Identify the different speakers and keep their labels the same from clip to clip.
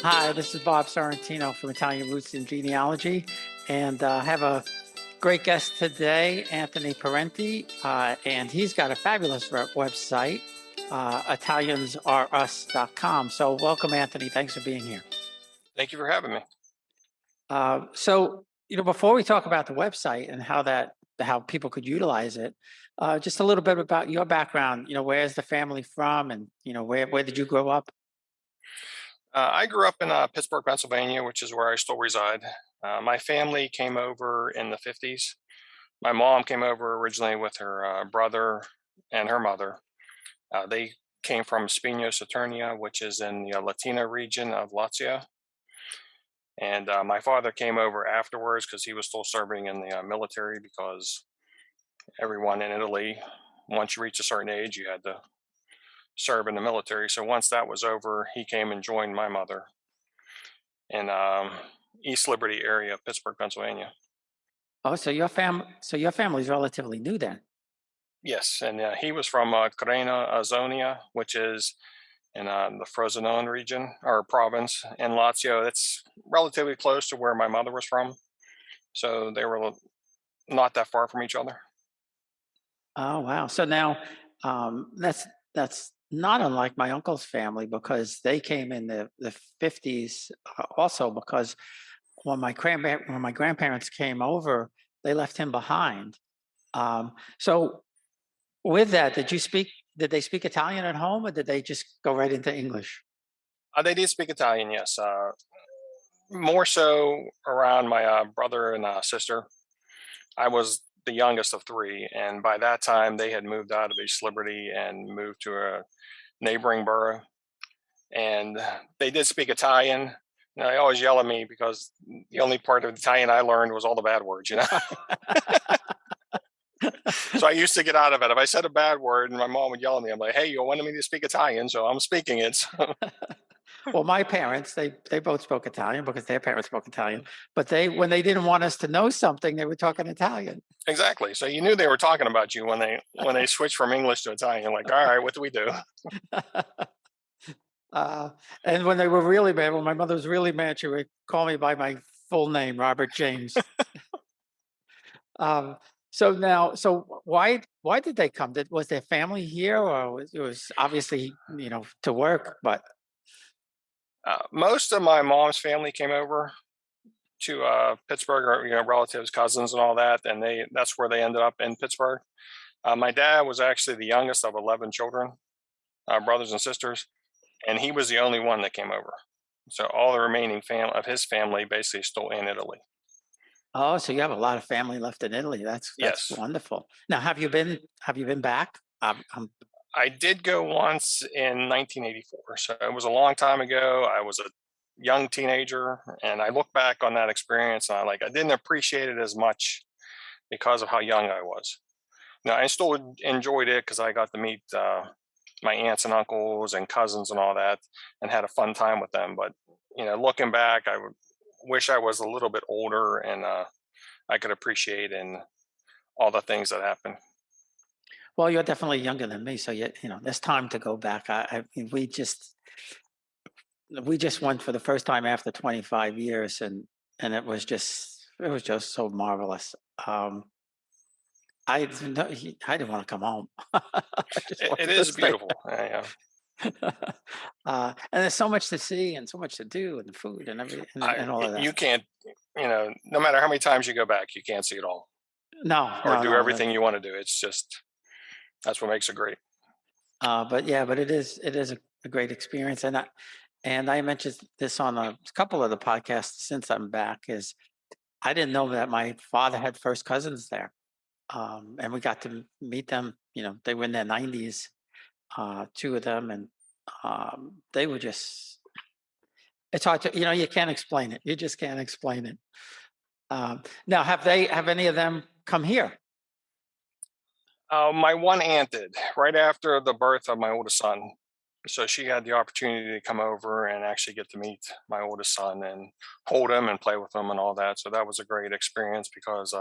Speaker 1: Hi, this is Bob Sorrentino from Italian Roots and Genealogy, and I have a great guest today, Anthony Parenti, and he's got a fabulous website, ItaliansReUs.com. So, welcome, Anthony. Thanks for being here.
Speaker 2: Thank you for having me.
Speaker 1: Before we talk about the website and how people could utilize it, just a little bit about your background. Where's the family from, and where did you grow up?
Speaker 2: I grew up in Pittsburgh, Pennsylvania, which is where I still reside. My family came over in the 50s. My mom came over originally with her brother and her mother. They came from Spino Saturnia, which is in the Latina region of Lazio. And my father came over afterwards because he was still serving in the military because everyone in Italy, once you reach a certain age, you had to serve in the military. So once that was over, he came and joined my mother in East Liberty area of Pittsburgh, Pennsylvania.
Speaker 1: Oh, so your family's relatively new then.
Speaker 2: Yes, and he was from Crena, Azonia, which is in the Frosinone region or province in Lazio. It's relatively close to where my mother was from, so they were not that far from each other.
Speaker 1: Oh, wow. So now, that's not unlike my uncle's family because they came in the 50s, also because when my grandparents came over, they left him behind. So with that, did they speak Italian at home, or did they just go right into English?
Speaker 2: They did speak Italian, yes. More so around my brother and sister. I was the youngest of three, and by that time they had moved out of East Liberty and moved to a neighboring borough. And they did speak Italian. And they always yell at me because the only part of Italian I learned was all the bad words, you know. So I used to get out of it. If I said a bad word, and my mom would yell at me, I'm like, "Hey, you wanted me to speak Italian, so I'm speaking it."
Speaker 1: Well, my parents, they both spoke Italian because their parents spoke Italian, but they when they didn't want us to know something, they were talking Italian.
Speaker 2: Exactly. So you knew they were talking about you when they switched from English to Italian. You're like, "All right, what do we do?"
Speaker 1: Uh, and when they were really mad, when my mother was really mad, she would call me by my full name, Robert James. Um, so why did they come? Was their family here, or it was obviously to work? But
Speaker 2: Most of my mom's family came over to Pittsburgh, or relatives, cousins, and all that, and that's where they ended up in Pittsburgh. My dad was actually the youngest of 11 children, brothers and sisters, and he was the only one that came over. So all the remaining of his family basically still in Italy.
Speaker 1: oh, so you have a lot of family left in Italy. That's
Speaker 2: Yes,
Speaker 1: wonderful. Now, have you been back?
Speaker 2: I did go once in 1984, so it was a long time ago. I was a young teenager, and I look back on that experience, and I didn't appreciate it as much because of how young I was. Now I still enjoyed it because I got to meet my aunts and uncles and cousins and all that, and had a fun time with them. But looking back, I would wish I was a little bit older and I could appreciate and all the things that happened.
Speaker 1: Well, you're definitely younger than me, so there's time to go back. I mean, we just went for the first time after 25 years, and it was just so marvelous. I didn't want to come home. I just
Speaker 2: It
Speaker 1: wanted to
Speaker 2: is
Speaker 1: stay
Speaker 2: beautiful.
Speaker 1: and there's so much to see and so much to do and the food and everything and all of that.
Speaker 2: You can't, no matter how many times you go back, you can't see it all
Speaker 1: No,
Speaker 2: or
Speaker 1: no,
Speaker 2: do
Speaker 1: no.
Speaker 2: everything you want to do. It's just that's what makes it great.
Speaker 1: But yeah, but it is a great experience, and I mentioned this on a couple of the podcasts since I'm back. Is I didn't know that my father had first cousins there, and we got to meet them. They were in their 90s, two of them, and they were just. It's hard to you can't explain it. You just can't explain it. Now, have any of them come here?
Speaker 2: My one aunt did right after the birth of my oldest son. So she had the opportunity to come over and actually get to meet my oldest son and hold him and play with him and all that. So that was a great experience because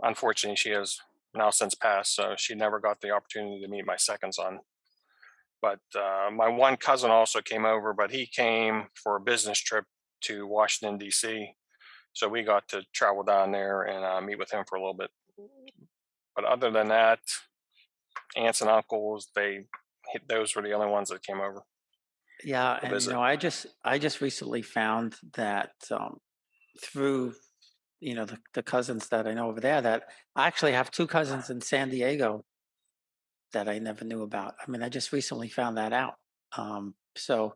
Speaker 2: unfortunately she has now since passed. So she never got the opportunity to meet my second son. But my one cousin also came over, but he came for a business trip to Washington D.C. So we got to travel down there and meet with him for a little bit. But other than that, aunts and uncles, those were the only ones that came over
Speaker 1: Yeah,
Speaker 2: to
Speaker 1: and
Speaker 2: visit.
Speaker 1: I just recently found that through the cousins that I know over there that I actually have two cousins in San Diego that I never knew about. I mean, I just recently found that out. So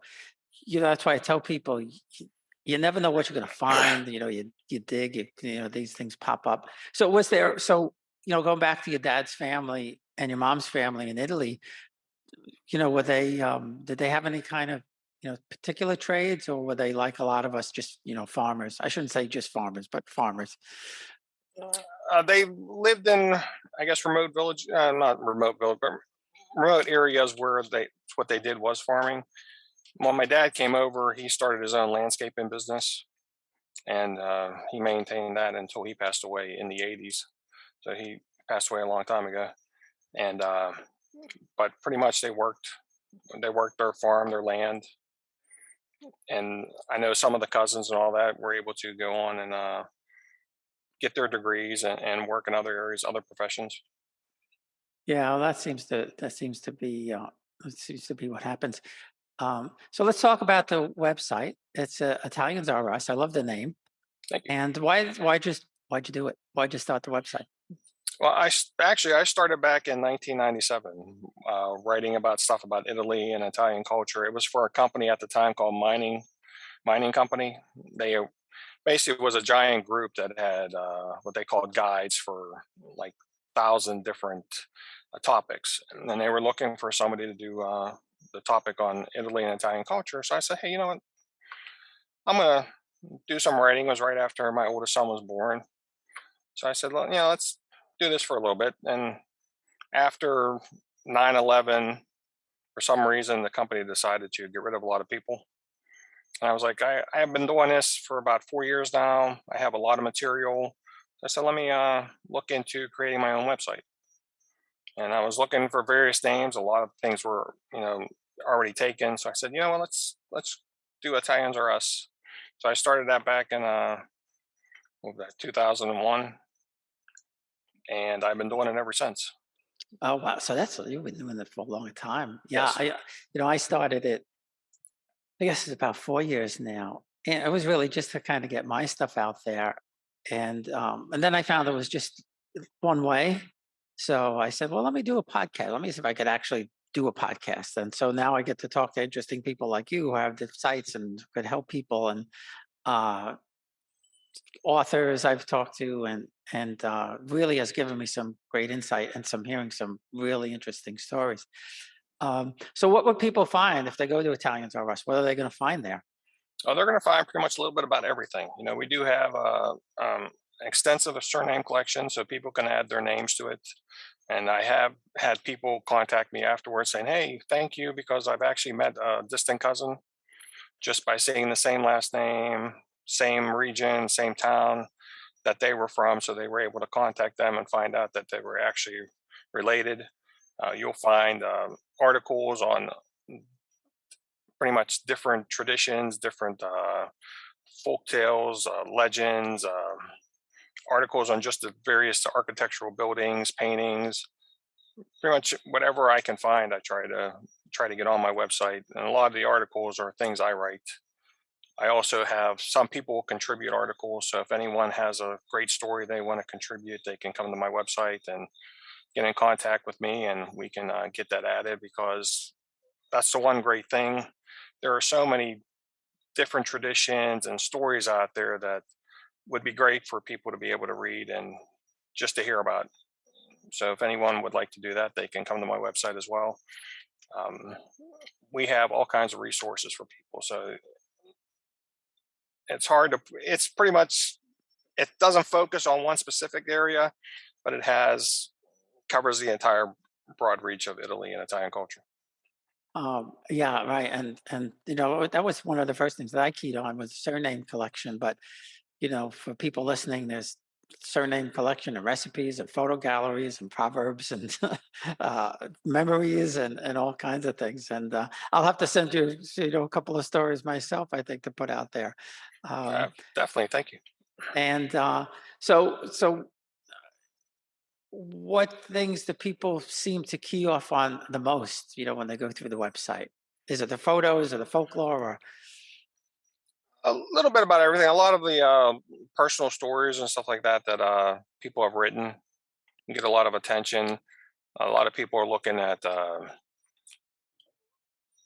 Speaker 1: that's why I tell people you never know what you're going to find. You dig, these things pop up. So was there? So going back to your dad's family and your mom's family in Italy, were they? Did they have any kind of particular trades, or were they like a lot of us, just farmers? I shouldn't say just farmers, but farmers.
Speaker 2: They lived in, I guess, remote village, not remote village, but remote areas where what they did was farming. When my dad came over, he started his own landscaping business, and he maintained that until he passed away in the '80s. So he passed away a long time ago, and but pretty much they worked their farm, their land, and I know some of the cousins and all that were able to go on and get their degrees and work in other areas, other professions.
Speaker 1: Yeah, well, that seems to be what happens. So let's talk about the website. It's Italians Are Us. I love the name.
Speaker 2: Thank you.
Speaker 1: And why'd you do it? Why'd you start the website?
Speaker 2: Well, actually I started back in 1997, writing about stuff about Italy and Italian culture. It was for a company at the time called Mining Company. They basically was a giant group that had what they called guides for like 1,000 different topics, and then they were looking for somebody to do the topic on Italy and Italian culture. So I said, hey, you know what? I'm gonna do some writing. It was right after my oldest son was born, so I said, well, let's do this for a little bit. And after 9/11, for some reason, the company decided to get rid of a lot of people. And I was like, I have been doing this for about 4 years now. I have a lot of material. I said, let me look into creating my own website. And I was looking for various names. A lot of things were, already taken. So I said, what, let's do Italians Are Us. So I started that back in what was that, 2001, and I've been doing it ever since.
Speaker 1: Oh wow! So you've been doing it for a long time. Yeah,
Speaker 2: Yes.
Speaker 1: I started it. I guess it's about 4 years now, and it was really just to kind of get my stuff out there, and then I found it was just one way. So I said, well, let me do a podcast. Let me see if I could actually do a podcast. And so now I get to talk to interesting people like you who have the sites and could help people, and uh, authors I've talked to, and really has given me some great insight and some hearing some really interesting stories. So what would people find if they go to Italians R Us? What are they going to find there?
Speaker 2: Oh, they're going to find pretty much a little bit about everything. We do have extensive surname collection, so people can add their names to it. And I have had people contact me afterwards saying, "Hey, thank you because I've actually met a distant cousin just by saying the same last name, same region, same town that they were from." So they were able to contact them and find out that they were actually related. You'll find articles on pretty much different traditions, different folk tales, legends, articles on just the various architectural buildings, paintings, pretty much whatever I can find. I try to get on my website, and a lot of the articles are things I write. I also have some people contribute articles, so if anyone has a great story they want to contribute, they can come to my website and get in contact with me, and we can get that added because that's the one great thing. There are so many different traditions and stories out there that would be great for people to be able to read and just to hear about. So if anyone would like to do that, they can come to my website as well. Um, we have all kinds of resources for people. So it's pretty much, it doesn't focus on one specific area, but it covers the entire broad reach of Italy and Italian culture.
Speaker 1: Yeah, right. And that was one of the first things that I keyed on was surname collection. But for people listening, there's surname collection and recipes and photo galleries and proverbs and memories and all kinds of things. And I'll have to send you, a couple of stories myself, I think, to put out there. Um,
Speaker 2: Definitely. Thank you.
Speaker 1: and so what things do people seem to key off on the most, when they go through the website? Is it the photos or the folklore or?
Speaker 2: A little bit about everything. A lot of the personal stories and stuff like that that people have written get a lot of attention. A lot of people are looking at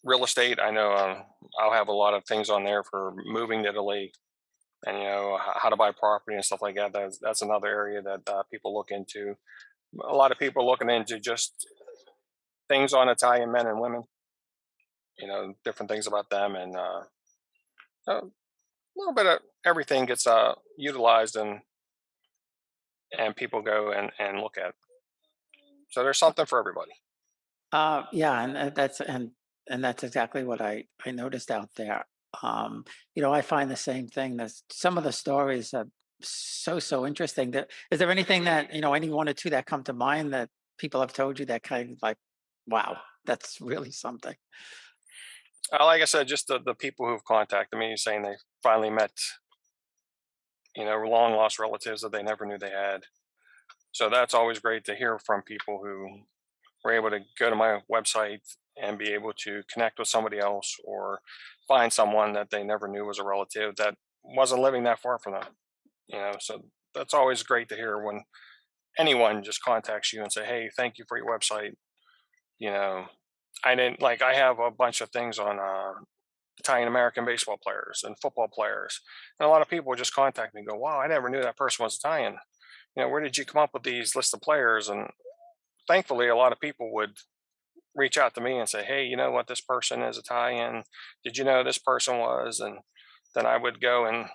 Speaker 2: real estate. I know I'll have a lot of things on there for moving to Italy and how to buy property and stuff like that. That's another area that people look into. A lot of people are looking into just things on Italian men and women. Different things about them, and a little bit of everything gets utilized and people go and look at. So there's something for everybody.
Speaker 1: Yeah, and that's exactly what I noticed out there. I find the same thing. That some of the stories are so interesting. That is there anything that any one or two that come to mind that people have told you that kind of like, wow, that's really something.
Speaker 2: Like I said, just the people who've contacted me saying they finally met, long lost relatives that they never knew they had. So that's always great to hear from people who were able to go to my website and be able to connect with somebody else or find someone that they never knew was a relative that wasn't living that far from them. So that's always great to hear when anyone just contacts you and say, "Hey, thank you for your website." You know, I have a bunch of things on Italian American baseball players and football players, and a lot of people just contact me and go, "Wow, I never knew that person was Italian. Where did you come up with these list of players?" And thankfully, a lot of people would reach out to me and say, "Hey, you know what? This person is Italian. Did you know this person was?" And then I would go and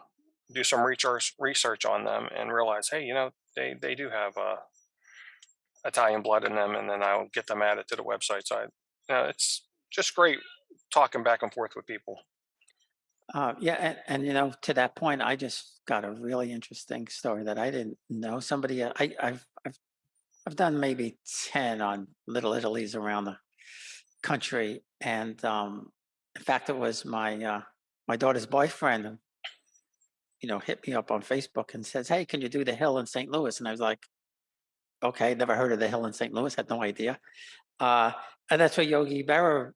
Speaker 2: do some research on them and realize, hey, they do have Italian blood in them, and then I'll get them added to the website. So it's just great talking back and forth with people.
Speaker 1: Yeah, and to that point, I just got a really interesting story that I didn't know. Somebody, I've done maybe 10 on Little Italy's around the country, and in fact, it was my daughter's boyfriend who hit me up on Facebook and says, "Hey, can you do the Hill in St. Louis?" And I was like, "Okay, never heard of the Hill in St. Louis. Had no idea." Uh, and that's where Yogi Berra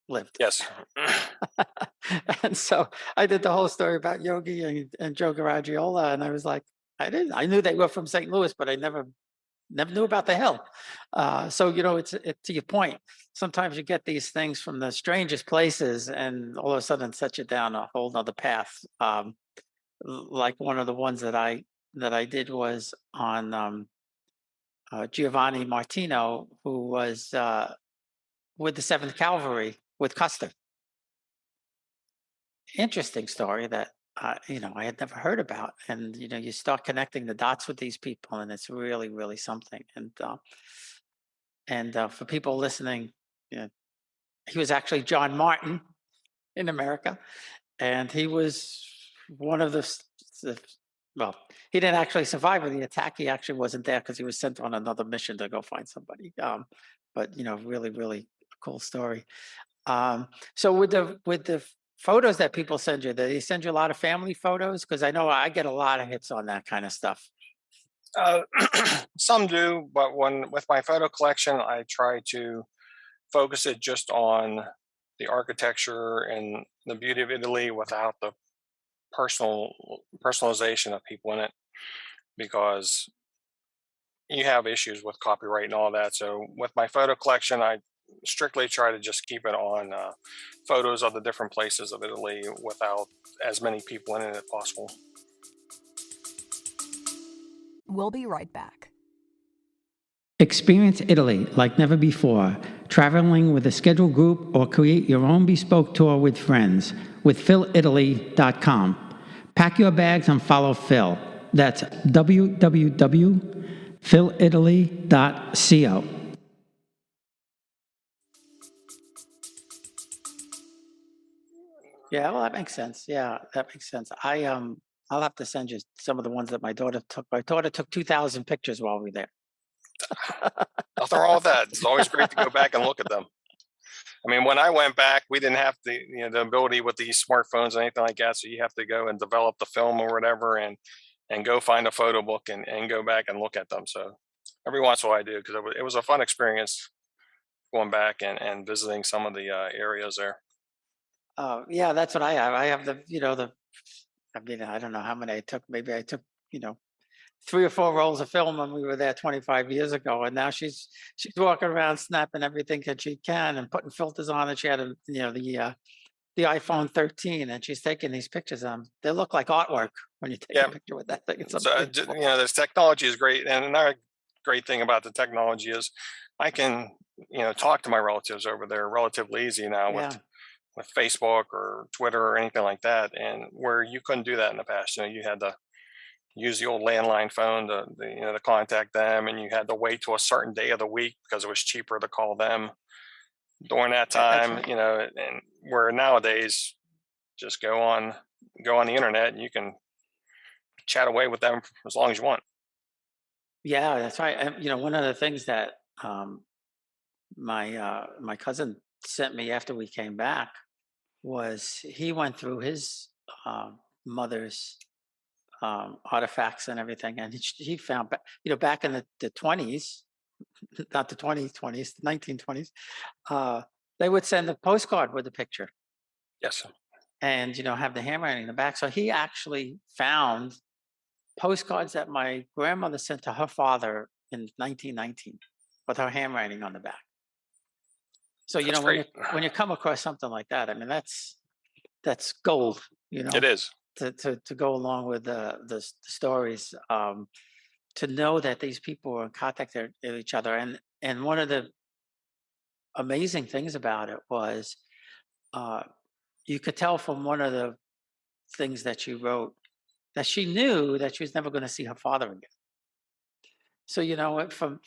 Speaker 1: lived.
Speaker 2: Yes.
Speaker 1: And so I did the whole story about Yogi and Joe Garagiola, and I was like, I knew they were from St. Louis, but I never knew about the Hill. So it's to your point. Sometimes you get these things from the strangest places, and all of a sudden set you down a whole nother path. Like one of the ones that I did was on Giovanni Martino, who was with the Seventh Cavalry with Custer. Interesting story that I had never heard about, and you start connecting the dots with these people, and it's really really something. And for people listening, you know, he was actually John Martin in America, and he was one of the well, he didn't actually survive the attack. He actually wasn't there because he was sent on another mission to go find somebody. But really really cool story. So with the photos that people send you, do they send you a lot of family photos? Because I know I get a lot of hits on that kind of stuff.
Speaker 2: uh, some do, but when with my photo collection, I try to focus it just on the architecture and the beauty of Italy without the personalization of people in it, because you have issues with copyright and all that. So with my photo collection, I strictly try to just keep it on photos of the different places of Italy without as many people in it as possible.
Speaker 3: We'll be right back.
Speaker 1: Experience Italy like never before, traveling with a scheduled group or create your own bespoke tour with friends with PhilItaly.com. Pack your bags and follow Phil. That's www.philitaly.co. Yeah, well, that makes sense. Yeah, that makes sense. I'll have to send you some of the ones that my daughter took. My daughter took 2,000 pictures while we were there.
Speaker 2: Nothing wrong with that. It's always great to go back and look at them. I mean, when I went back, we didn't have the ability with these smartphones and anything like that. So you have to go and develop the film or whatever, and go find a photo book and go back and look at them. So every once in a while I do, because it was a fun experience going back and visiting some of the areas there.
Speaker 1: Yeah, that's what I have. I have I mean, I don't know how many I took. Maybe I took, you know, 3 or 4 rolls of film when we were there 25 years ago, and now she's walking around snapping everything that she can and putting filters on it. She had the iPhone 13, and she's taking these pictures. They look like artwork when you take a
Speaker 2: Yeah.
Speaker 1: picture with that thing. It's
Speaker 2: So
Speaker 1: unbelievable.
Speaker 2: this technology is great, and another great thing about the technology is I can talk to my relatives over there relatively easy now
Speaker 1: Yeah,
Speaker 2: with Facebook or Twitter or anything like that, and where you couldn't do that in the past. You had to use the old landline phone to contact them, and you had to wait till a certain day of the week because it was cheaper to call them during that
Speaker 1: that's
Speaker 2: time.
Speaker 1: right.
Speaker 2: And where nowadays just go on the internet and you can chat away with them as long as you want.
Speaker 1: Yeah, that's right. And one of the things that my cousin sent me after we came back was he went through his mother's artifacts and everything, and he found back in the 20s, not the 2020s, the 1920s, uh, they would send a postcard with a picture
Speaker 2: Yes.
Speaker 1: and have the handwriting in the back. So he actually found postcards that my grandmother sent to her father in 1919 with her handwriting on the back. So
Speaker 2: That's
Speaker 1: when
Speaker 2: great.
Speaker 1: you come across something like that, I mean that's gold,
Speaker 2: It is.
Speaker 1: to go along with the stories. To know that these people were in contact with each other, and one of the amazing things about it was uh, you could tell from one of the things that she wrote that she knew that she was never going to see her father again. So from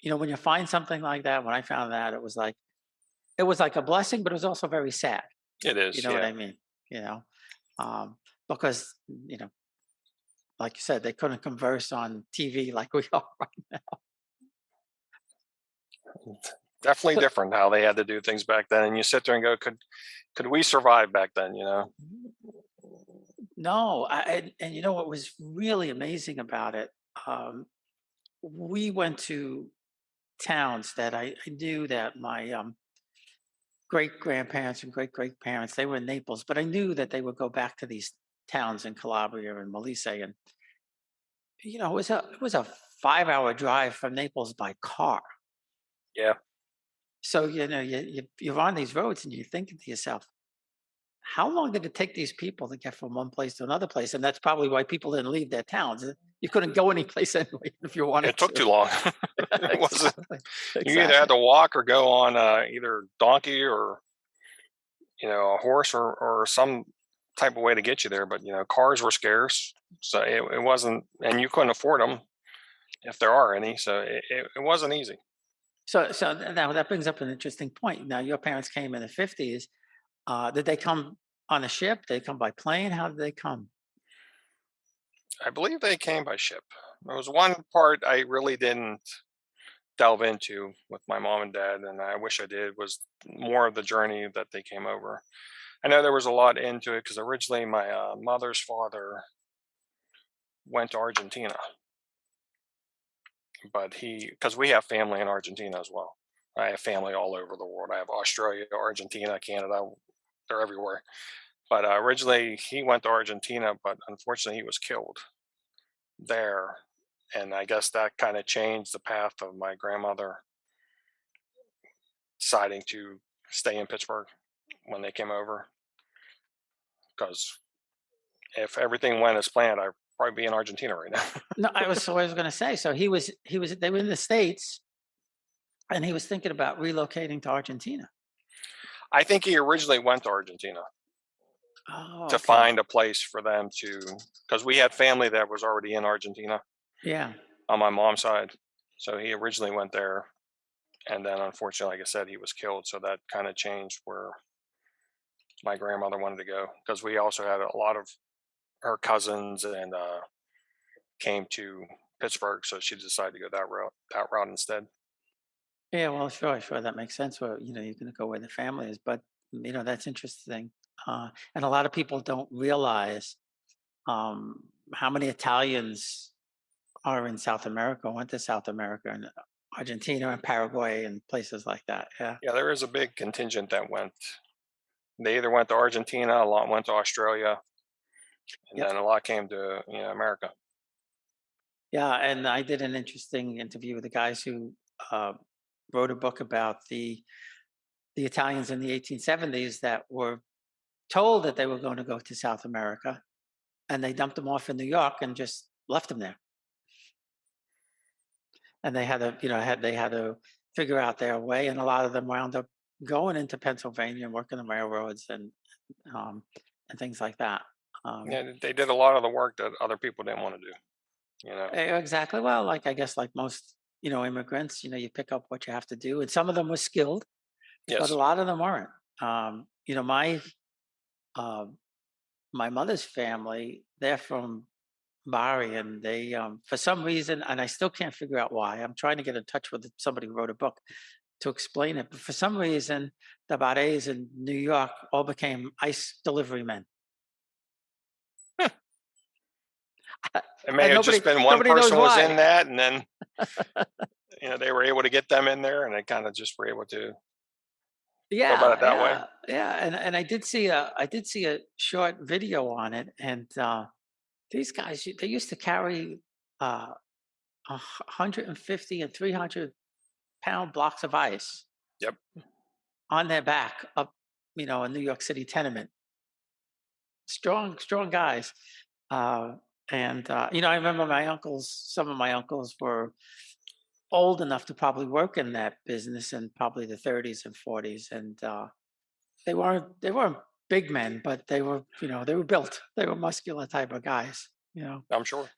Speaker 1: when you find something like that, when I found that, it was like a blessing, but it was also very sad.
Speaker 2: It
Speaker 1: You
Speaker 2: is.
Speaker 1: know what
Speaker 2: Yeah.
Speaker 1: I mean? You know, because like you said, they couldn't converse on TV like we are right now.
Speaker 2: Definitely
Speaker 1: So,
Speaker 2: different how they had to do things back then. And you sit there and go, could we survive back then?
Speaker 1: no, and you know what was really amazing about it? Um, we went to towns that I knew that my great grandparents and great great parents, they were in Naples, but I knew that they would go back to these towns in Calabria and Molise, and it was a 5-hour drive from Naples by car.
Speaker 2: Yeah.
Speaker 1: So you're on these roads and you're thinking to yourself, how long did it take these people to get from one place to another place? And that's probably why people didn't leave their towns. You couldn't go anyplace anyway if you wanted
Speaker 2: It took
Speaker 1: to.
Speaker 2: too long. It wasn't.
Speaker 1: Exactly.
Speaker 2: You either had
Speaker 1: Exactly.
Speaker 2: to walk or go on either donkey or a horse or some type of way to get you there. But cars were scarce, so it wasn't, and you couldn't afford them if there are any. So it wasn't easy.
Speaker 1: So now that brings up an interesting point. Now your parents came in the 50s. Did they come on a ship? Did they come by plane? How did they come?
Speaker 2: I believe they came by ship. There was one part I really didn't delve into with my mom and dad, and I wish I did, was more of the journey that they came over. I know there was a lot into it because originally my mother's father went to Argentina, but because we have family in Argentina as well. I have family all over the world. I have Australia, Argentina, Canada. They're everywhere. But originally he went to Argentina, but unfortunately he was killed there. And I guess that kind of changed the path of my grandmother deciding to stay in Pittsburgh when they came over. Because if everything went as planned, I'd probably be in Argentina right now.
Speaker 1: No, I was going to say. So they were in the States, and he was thinking about relocating to Argentina.
Speaker 2: I think he originally went to Argentina
Speaker 1: Oh,
Speaker 2: to
Speaker 1: okay.
Speaker 2: find a place for them because we had family that was already in Argentina
Speaker 1: Yeah.
Speaker 2: on my mom's side. So he originally went there. And then unfortunately, like I said, he was killed. So that kind of changed where my grandmother wanted to go because we also had a lot of her cousins and came to Pittsburgh, so she decided to go that route instead.
Speaker 1: Yeah, well, sure, sure, that makes sense. Where you're going to go where the family is, but that's interesting. And a lot of people don't realize how many Italians are in South America, went to South America and Argentina and Paraguay and places like that. Yeah,
Speaker 2: Yeah, there is a big contingent that went. They either went to Argentina, a lot went to Australia, and
Speaker 1: yep,
Speaker 2: then a lot came to America.
Speaker 1: yeah. And I did an interesting interview with the guys who uh, wrote a book about the Italians in the 1870s that were told that they were going to go to South America, and they dumped them off in New York and just left them there. And they had to, they had to figure out their way, and a lot of them wound up going into Pennsylvania and working the railroads um, and things like that. Um,
Speaker 2: Yeah, they did a lot of the work that other people didn't want to do.
Speaker 1: exactly. Well, like I guess, like most immigrants, you pick up what you have to do, and some of them were skilled, but a
Speaker 2: Yes.
Speaker 1: lot of them weren't. Uh, my mother's family, they're from Bari, and they, for some reason, and I still can't figure out why. I'm trying to get in touch with somebody who wrote a book to explain it. But for some reason, the Barres in New York all became ice delivery men,
Speaker 2: It may
Speaker 1: and
Speaker 2: have
Speaker 1: nobody
Speaker 2: just been one
Speaker 1: nobody knows
Speaker 2: person was in
Speaker 1: why.
Speaker 2: that, and then they were able to get them in there, and they kind of just were able to go about
Speaker 1: Yeah,
Speaker 2: it that way.
Speaker 1: yeah. And I did see a short video on it, and these guys they used to carry 150 and 300-pound blocks of ice
Speaker 2: Yep.
Speaker 1: on their back up, a New York City tenement. Strong, strong guys. Uh, and I remember some of my uncles were old enough to probably work in that business in probably the 30s and 40s, and they weren't big men, but they were built. They were muscular type of guys.
Speaker 2: I'm sure.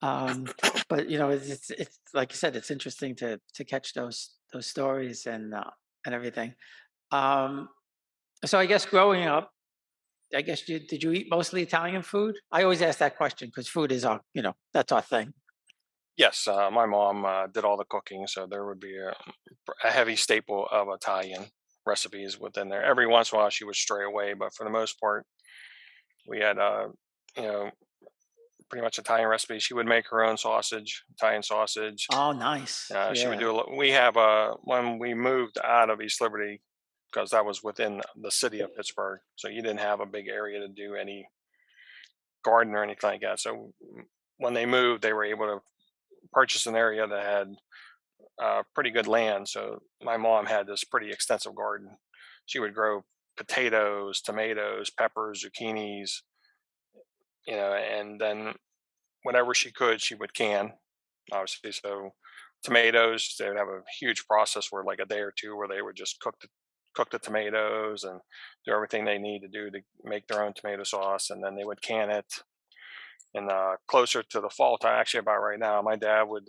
Speaker 1: Um, but it's like you said, it's interesting to catch those stories and everything. Um, so I guess growing up, I guess did you eat mostly Italian food? I always ask that question because food is that's our thing.
Speaker 2: Yes, my mom did all the cooking, so there would be a heavy staple of Italian recipes within there. Every once in a while, she would stray away, but for the most part, we had you know pretty much Italian recipes. She would make her own sausage, Italian sausage.
Speaker 1: Oh, nice.
Speaker 2: She would
Speaker 1: Yeah.
Speaker 2: do a lot. We have when we moved out of East Liberty, because that was within the city of Pittsburgh, so you didn't have a big area to do any garden or anything like that. So when they moved, they were able to purchase an area that had pretty good land. So my mom had this pretty extensive garden. She would grow potatoes, tomatoes, peppers, zucchinis, and then whenever she could, she would can, obviously. So tomatoes, they would have a huge process where like a day or two where they would just cook the tomatoes and do everything they need to do to make their own tomato sauce, and then they would can it. And closer to the fall time, actually about right now, my dad would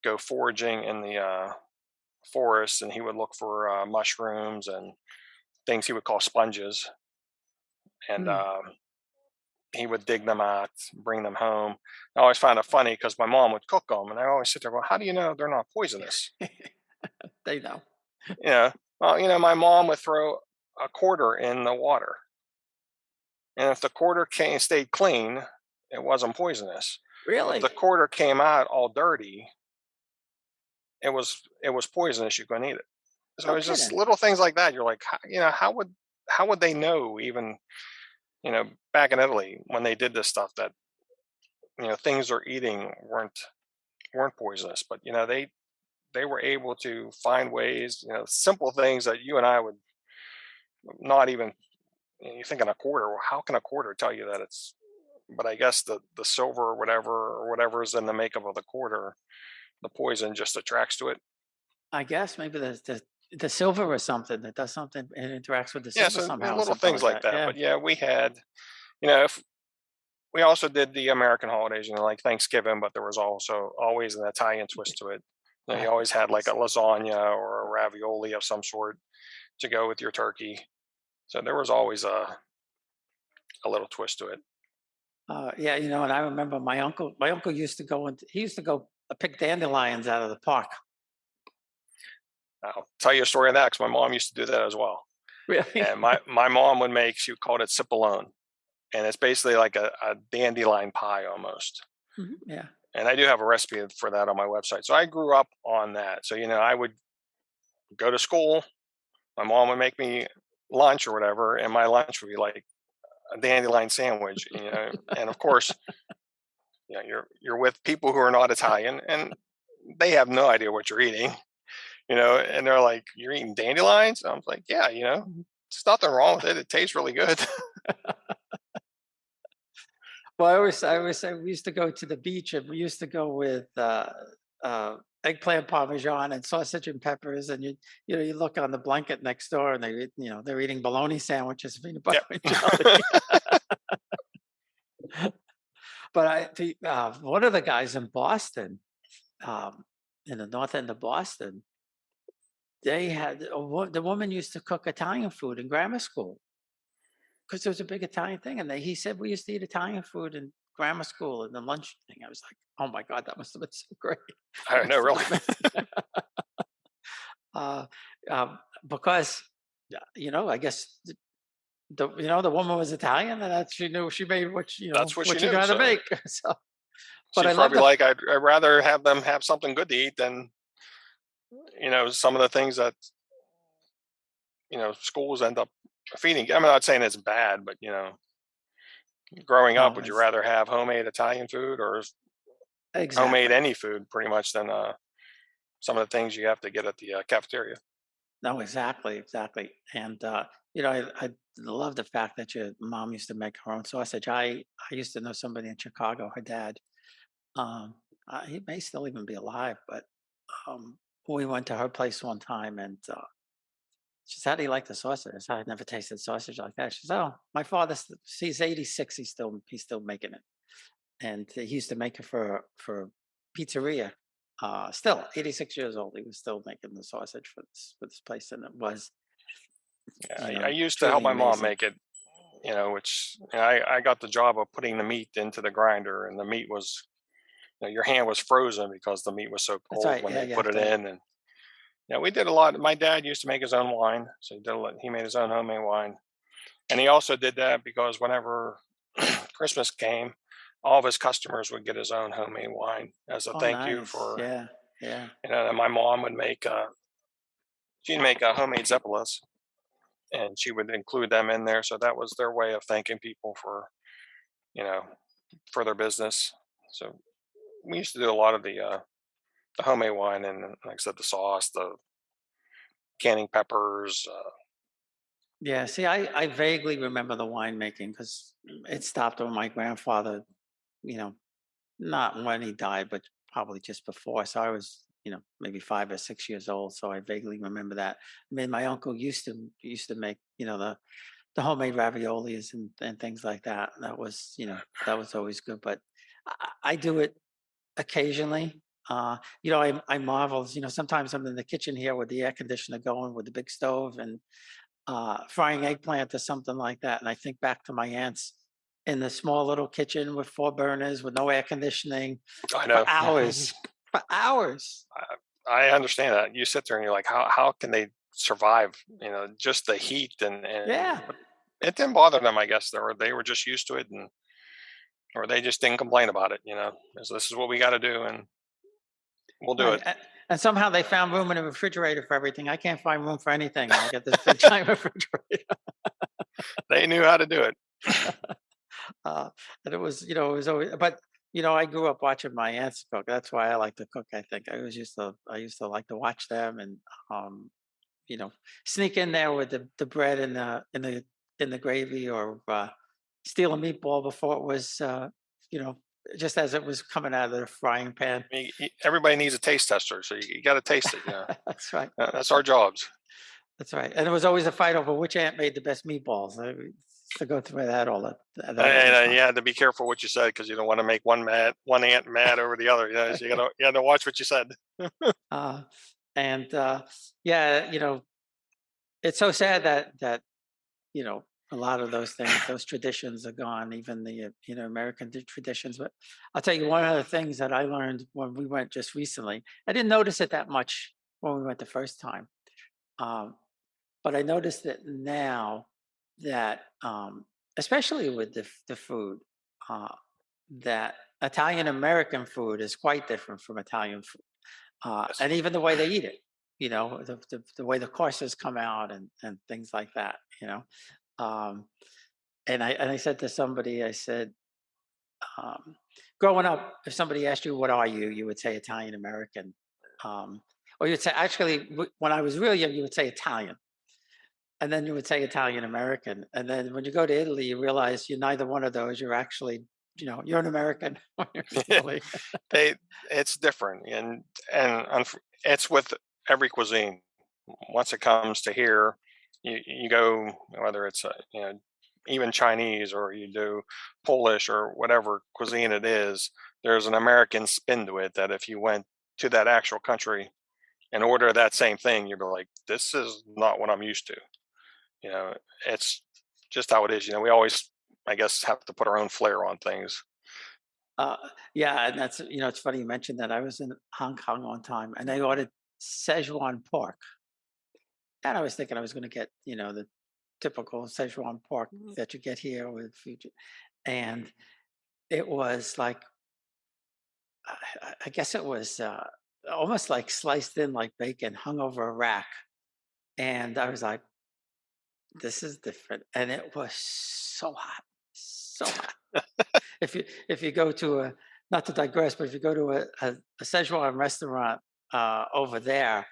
Speaker 2: go foraging in the forest, and he would look for mushrooms and things he would call sponges, and
Speaker 1: Hmm.
Speaker 2: he would dig them out, bring them home. I always find it funny because my mom would cook them, and I always sit there, well, how do you know they're not poisonous?
Speaker 1: They know.
Speaker 2: Well, my mom would throw a quarter in the water, and if the quarter stayed clean, it wasn't poisonous. If
Speaker 1: Really?
Speaker 2: the quarter came out all dirty, it was poisonous. You couldn't eat it. So
Speaker 1: No
Speaker 2: it's just
Speaker 1: kidding.
Speaker 2: little things like that. You're like, how would they know even back in Italy when they did this stuff that things they're eating weren't poisonous, but they were able to find ways, simple things that you and I would not even. You think in a quarter, well, how can a quarter tell you that it's? But I guess the silver or whatever is in the makeup of the quarter, the poison just attracts to it.
Speaker 1: I guess maybe the silver or something that does something and interacts with the
Speaker 2: Yeah,
Speaker 1: silver
Speaker 2: so
Speaker 1: somehow or
Speaker 2: little
Speaker 1: something
Speaker 2: things
Speaker 1: like
Speaker 2: like
Speaker 1: that.
Speaker 2: that.
Speaker 1: Yeah.
Speaker 2: But yeah, we had, if we also did the American holidays, like Thanksgiving, but there was also always an Italian twist to it. You
Speaker 1: Right.
Speaker 2: always had like a lasagna or a ravioli of some sort to go with your turkey. So there was always a little twist to it.
Speaker 1: Yeah, and I remember my uncle. My uncle used to go and he used to go pick dandelions out of the park.
Speaker 2: I'll tell you a story of that because my mom used to do that as well.
Speaker 1: Really?
Speaker 2: And my mom would make, she called it cipolone, and it's basically like a dandelion pie almost.
Speaker 1: Yeah.
Speaker 2: And I do have a recipe for that on my website. So I grew up on that. So I would go to school. My mom would make me lunch or whatever, and my lunch would be like a dandelion sandwich. And of course, you're with people who are not Italian, and they have no idea what you're eating. And they're like, "You're eating dandelions?" I was like, "Yeah, there's nothing wrong with it. It tastes really good."
Speaker 1: Well, I always say we used to go to the beach, and we used to go with eggplant parmesan and sausage and peppers, and you look on the blanket next door, and they're eating bologna sandwiches, peanut butter
Speaker 2: Yep.
Speaker 1: and jelly. But one of the guys in Boston, in the north end of Boston, they had the woman used to cook Italian food in grammar school because there was a big Italian thing, and he said we used to eat Italian food in grammar school and the lunch thing. I was like, oh my god, that must have been so great.
Speaker 2: I don't know,
Speaker 1: So
Speaker 2: really.
Speaker 1: amazing. uh, because I guess the woman was Italian, and that she knew she made
Speaker 2: That's what she
Speaker 1: what she knew
Speaker 2: knew.
Speaker 1: how to
Speaker 2: So
Speaker 1: make. So, but I
Speaker 2: she's
Speaker 1: love
Speaker 2: probably
Speaker 1: the
Speaker 2: like, I'd rather have them have something good to eat than some of the things that schools end up feeding. I'm not saying it's bad, but growing up,
Speaker 1: no,
Speaker 2: would you
Speaker 1: it's
Speaker 2: rather have homemade Italian food or homemade
Speaker 1: exactly.
Speaker 2: any food pretty much than some of the things you have to get at the cafeteria?
Speaker 1: No, exactly. And I love the fact that your mom used to make her own sausage. I used to know somebody in Chicago. Her dad, he may still even be alive, but we went to her place one time, and she said, "How do you like the sausage?" I said, "I'd never tasted sausage like that." She said, "Oh, my father, he's 86. He's still making it, and he used to make it for pizzeria. Still 86 years old, he was still making the sausage for this place, and it was
Speaker 2: Yeah, I used to help
Speaker 1: truly
Speaker 2: my mom
Speaker 1: amazing."
Speaker 2: make it, which I got the job of putting the meat into the grinder, and the meat was, your hand was frozen because the meat was so
Speaker 1: That's
Speaker 2: cold
Speaker 1: right.
Speaker 2: when
Speaker 1: Yeah,
Speaker 2: they
Speaker 1: you
Speaker 2: put
Speaker 1: have
Speaker 2: it
Speaker 1: to.
Speaker 2: in. And we did a lot. My dad used to make his own wine, so he made his own homemade wine, and he also did that because whenever Christmas came, all of his customers would get his own homemade wine as a
Speaker 1: Oh,
Speaker 2: thank you
Speaker 1: nice.
Speaker 2: for,
Speaker 1: Yeah, yeah.
Speaker 2: and my mom would make, she'd make homemade Zeppelas, and she would include them in there. So that was their way of thanking people you know, for their business. So we used to do a lot of the homemade wine, and like I said, the sauce, the canning peppers.
Speaker 1: Yeah. See, I vaguely remember the winemaking because it stopped when my grandfather, you know, not when he died, but probably just before. So I was, maybe 5 or 6 years old. So I vaguely remember that. I mean, my uncle used to make, the homemade raviolis and things like that. That was always good. But I do it occasionally. I marvel. Sometimes I'm in the kitchen here with the air conditioner going, with the big stove, and frying eggplant or something like that. And I think back to my aunts in the small little kitchen with 4 burners with no air conditioning
Speaker 2: I
Speaker 1: for
Speaker 2: know.
Speaker 1: hours, for hours.
Speaker 2: I understand that. You sit there and you're like, how can they survive? Just the heat,
Speaker 1: Yeah,
Speaker 2: but it didn't bother them. I guess they were just used to it, or they just didn't complain about it. As this is what we got to do, and we'll do
Speaker 1: right.
Speaker 2: it.
Speaker 1: And somehow they found room in the refrigerator for everything. I can't find room for anything, and I get this big giant refrigerator.
Speaker 2: They knew how to do it.
Speaker 1: Uh, and it was always, but I grew up watching my aunts cook. That's why I like to cook. I think I used to like to watch them, and um, you know, sneak in there with the bread in the gravy, or steal a meatball before it was, you know, just as it was coming out of the frying pan.
Speaker 2: Everybody needs a taste tester, so you got to taste it.
Speaker 1: That's right.
Speaker 2: That's our jobs.
Speaker 1: That's right. And it was always a fight over which aunt made the best meatballs. I used to go through that all the
Speaker 2: And you
Speaker 1: time.
Speaker 2: had to be careful what you said because you don't want to make one ant mad over the other. So you got to watch what you said.
Speaker 1: Uh, and yeah, it's so sad that you know A lot of those things, those traditions are gone, even the, American traditions. But I'll tell you one of the things that I learned when we went just recently. I didn't notice it that much when we went the first time. Um, but I noticed it now that, especially with the food, uh, that Italian American food is quite different from Italian food,
Speaker 2: Yes.
Speaker 1: and even the way they eat it. The way the courses come out and things like that. Um, and I said to somebody, I said, um, growing up, if somebody asked you what are you, you would say Italian American, um, or you'd say actually when I was real young, you would say Italian, and then you would say Italian American, and then when you go to Italy, you realize you're neither one of those. You're actually, you're an American when you're in Italy.
Speaker 2: they it's different, it's with every cuisine. Once it comes to here, you go, whether it's even Chinese, or you do Polish or whatever cuisine it is, there's an American spin to it that if you went to that actual country and order that same thing, you'd be like, this is not what I'm used to. you know it's just how it is. We always, I guess, have to put our own flair on things.
Speaker 1: Uh, yeah, and that's it's funny you mentioned that. I was in Hong Kong one time, and I ordered Szechuan pork, and I was thinking I was going to get the typical Szechuan pork that you get here with Fuji, and it was like I guess it was almost like sliced in like bacon, hung over a rack, and I was like, "This is different," and it was so hot, so hot. If you go to a, not to digress, but if you go to a Szechuan restaurant over there,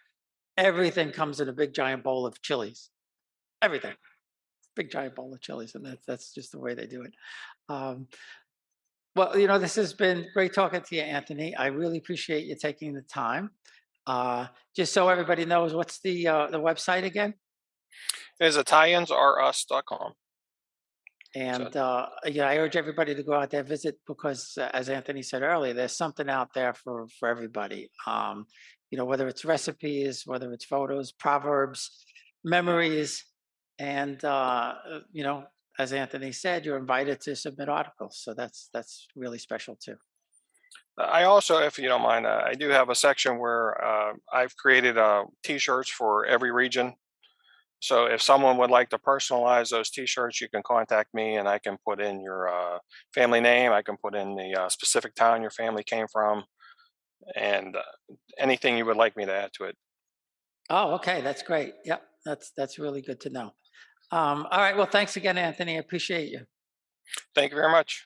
Speaker 1: everything comes in a big giant bowl of chilies. Everything, big giant bowl of chilies, and that's just the way they do it. Um, well, this has been great talking to you, Anthony. I really appreciate you taking the time. Just so everybody knows, what's the website again?
Speaker 2: It is ItaliansReUs.com. So
Speaker 1: And yeah, I urge everybody to go out there, visit, because as Anthony said earlier, there's something out there for everybody. Whether it's recipes, whether it's photos, proverbs, memories, and as Anthony said, you're invited to submit articles. So that's really special too.
Speaker 2: I also, if you don't mind, I do have a section where I've created T-shirts for every region. So if someone would like to personalize those T-shirts, you can contact me, and I can put in your family name. I can put in the specific town your family came from, and anything you would like me to add to it.
Speaker 1: Oh, okay, that's great. Yep, that's really good to know. All right, well, thanks again, Anthony. I appreciate you.
Speaker 2: Thank you very much.